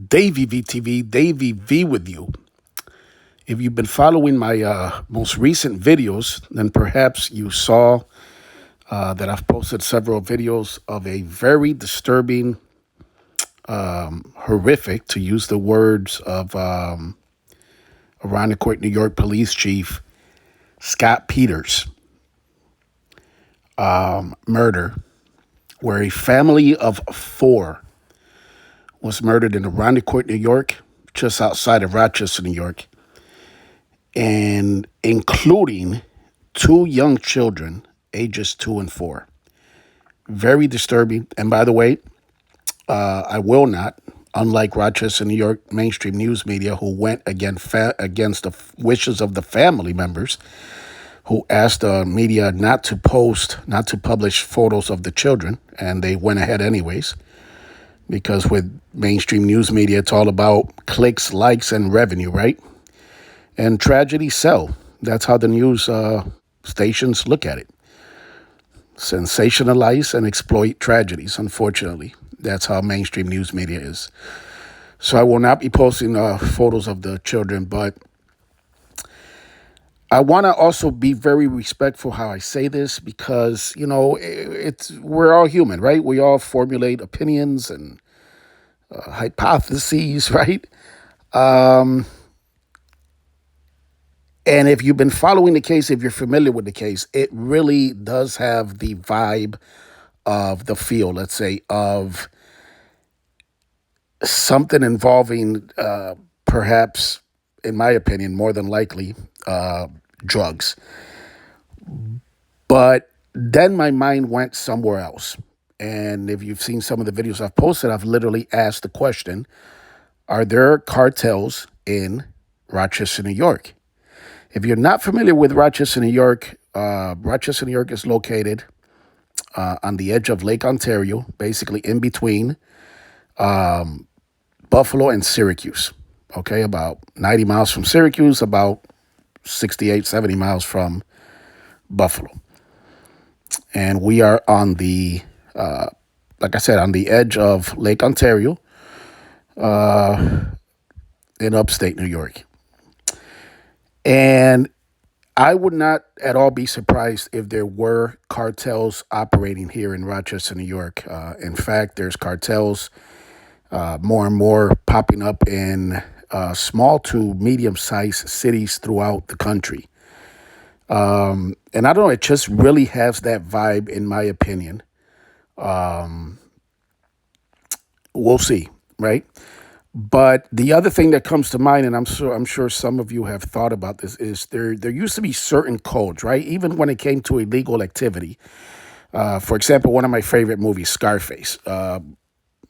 Davy VTV, Davy V with you. If you've been following my most recent videos, then perhaps you saw that I've posted several videos of a very disturbing, horrific, to use the words of Court, New York Police Chief Scott Peters murder, where a family of four was murdered in Court, New York, just outside of Rochester, New York, and including two young children, ages 2 and 4. Very disturbing. And by the way, I will not, unlike Rochester, New York mainstream news media, who went against the wishes of the family members, who asked the media not to publish photos of the children, and they went ahead anyways. Because with mainstream news media, it's all about clicks, likes, and revenue, right? And tragedies sell. That's how the news stations look at it. Sensationalize and exploit tragedies, unfortunately. That's how mainstream news media is. So I will not be posting photos of the children, but I want to also be very respectful how I say this because, we're all human, right? We all formulate opinions and hypotheses, right? And if you've been following the case, if you're familiar with the case, it really does have the vibe of the feel, let's say, of something involving perhaps, in my opinion, more than likely, drugs. But then my mind went somewhere else. And if you've seen some of the videos I've posted, I've literally asked the question, are there cartels in Rochester, New York? If you're not familiar with Rochester, New York is located on the edge of Lake Ontario, basically in between Buffalo and Syracuse. Okay, about 90 miles from Syracuse, about 68, 70 miles from Buffalo. And we are on the, like I said, on the edge of Lake Ontario in upstate New York. And I would not at all be surprised if there were cartels operating here in Rochester, New York. In fact, there's cartels more and more popping up in small to medium-sized cities throughout the country. And I don't know, it just really has that vibe, in my opinion. We'll see, right? But the other thing that comes to mind, and I'm sure some of you have thought about this, is there used to be certain codes, right? Even when it came to illegal activity. For example, one of my favorite movies, Scarface.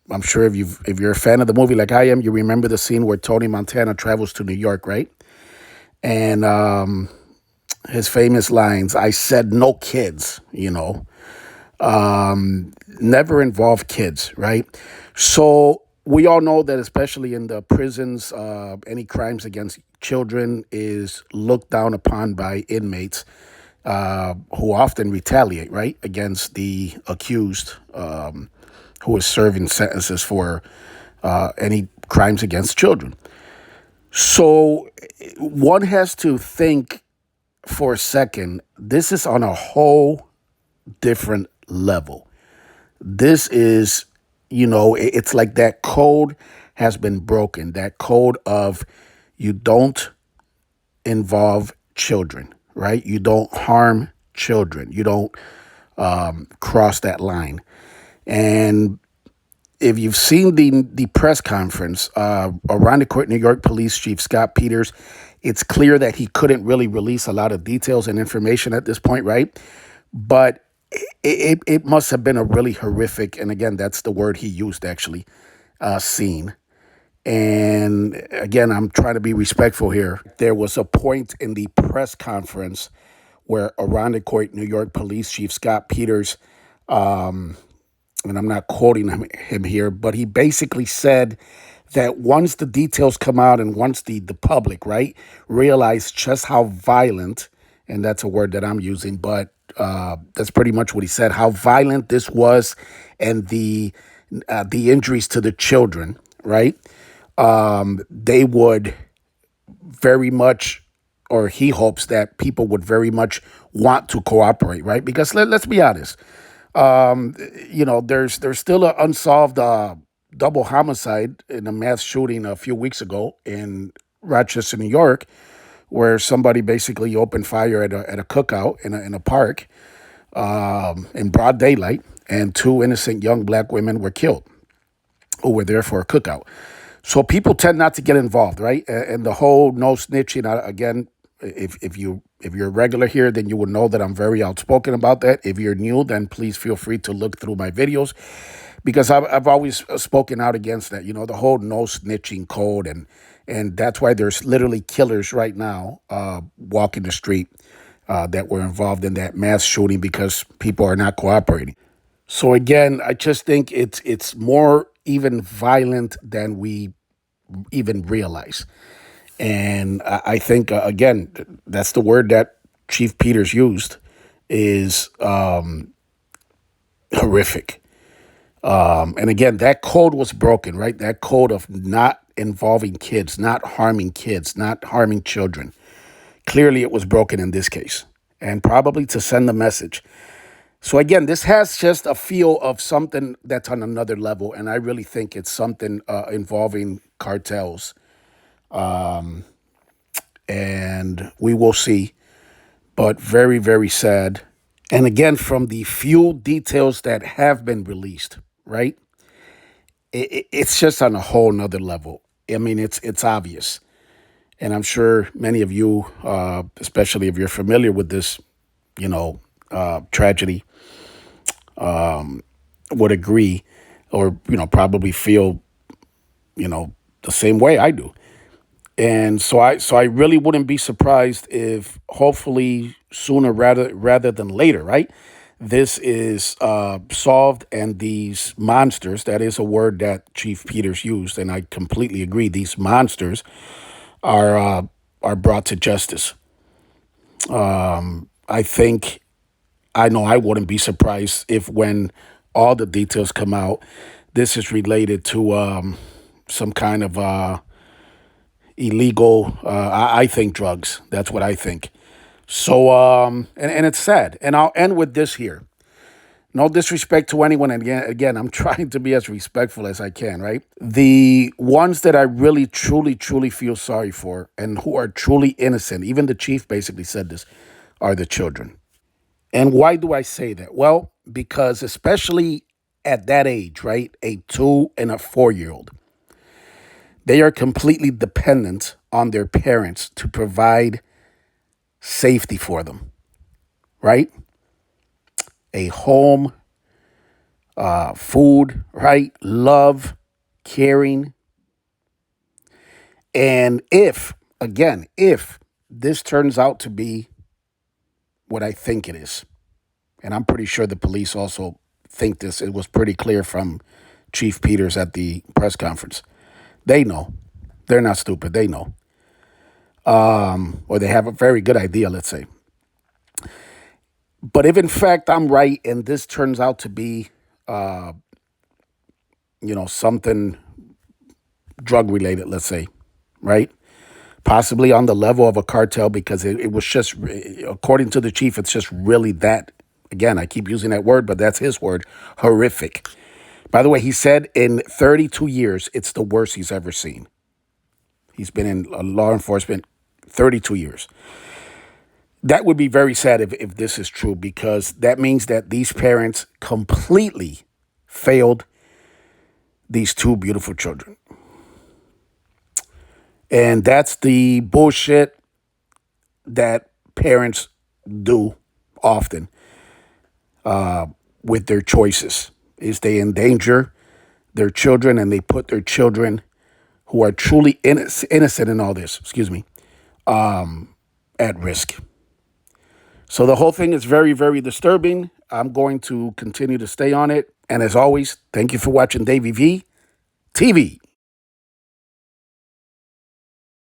I'm sure if you're a fan of the movie like I am, you remember the scene where Tony Montana travels to New York, right? And his famous lines, "I said no kids," never involve kids, right? So we all know that, especially in the prisons, any crimes against children is looked down upon by inmates who often retaliate, right, against the accused who is serving sentences for any crimes against children. So one has to think for a second, this is on a whole different level. This is, it's like that code has been broken. That code of you don't involve children, right? You don't harm children. You don't cross that line. And if you've seen the press conference, Court, New York Police Chief Scott Peters, it's clear that he couldn't really release a lot of details and information at this point, right? But it must have been a really horrific, and again, that's the word he used actually, scene. And again, I'm trying to be respectful here. There was a point in the press conference where Court, New York Police Chief Scott Peters, and I'm not quoting him here, but he basically said that once the details come out and once the public, right, realize just how violent, and that's a word that I'm using, but that's pretty much what he said, how violent this was and the injuries to the children, right? they would very much, or he hopes that people would very much want to cooperate, right? Because let's be honest, there's still an unsolved double homicide in a mass shooting a few weeks ago in Rochester, New York, where somebody basically opened fire at a cookout in a park in broad daylight, and two innocent young black women were killed who were there for a cookout. So people tend not to get involved, right? And the whole no snitching, again, if you're a regular here, then you will know that I'm very outspoken about that. If you're new, then please feel free to look through my videos, because I've always spoken out against that. The whole no snitching code, and that's why there's literally killers right now walking the street that were involved in that mass shooting because people are not cooperating. So again, I just think it's more even violent than we even realize. And I think, again, that's the word that Chief Peters used, is horrific. And again, that code was broken, right? That code of not involving kids, not harming kids, not harming children. Clearly, it was broken in this case, and probably to send a message. So again, this has just a feel of something that's on another level, and I really think it's something involving cartels. And we will see, but very, very sad. And again, from the few details that have been released, right, it's just on a whole nother level. I mean, it's obvious. And I'm sure many of you, especially if you're familiar with this, tragedy, would agree, or, probably feel, the same way I do. And so I really wouldn't be surprised if, hopefully sooner rather than later, right, this is solved, and these monsters, that is a word that Chief Peters used, and I completely agree, these monsters are brought to justice. I think, I know I wouldn't be surprised if, when all the details come out, this is related to some kind of illegal, I think, drugs. That's what I think. So, and it's sad. And I'll end with this here. No disrespect to anyone. And again, I'm trying to be as respectful as I can, right? The ones that I really, truly, truly feel sorry for, and who are truly innocent, even the chief basically said this, are the children. And why do I say that? Well, because especially at that age, right? A 2 and a 4-year-old, they are completely dependent on their parents to provide safety for them, right? A home, food, right? Love, caring. And if this turns out to be what I think it is, and I'm pretty sure the police also think this, it was pretty clear from Chief Peters at the press conference. They know. They're not stupid. They know. Or they have a very good idea, let's say. But if in fact I'm right, and this turns out to be, something drug related, let's say, right? Possibly on the level of a cartel, because it was just, according to the chief, it's just really that, again, I keep using that word, but that's his word, horrific. By the way, he said in 32 years, it's the worst he's ever seen. He's been in law enforcement 32 years. That would be very sad if this is true, because that means that these parents completely failed these two beautiful children. And that's the bullshit that parents do often with their choices, is they endanger their children, and they put their children, who are truly innocent in all this, at risk. So the whole thing is very, very disturbing. I'm going to continue to stay on it. And as always, thank you for watching Davy V TV.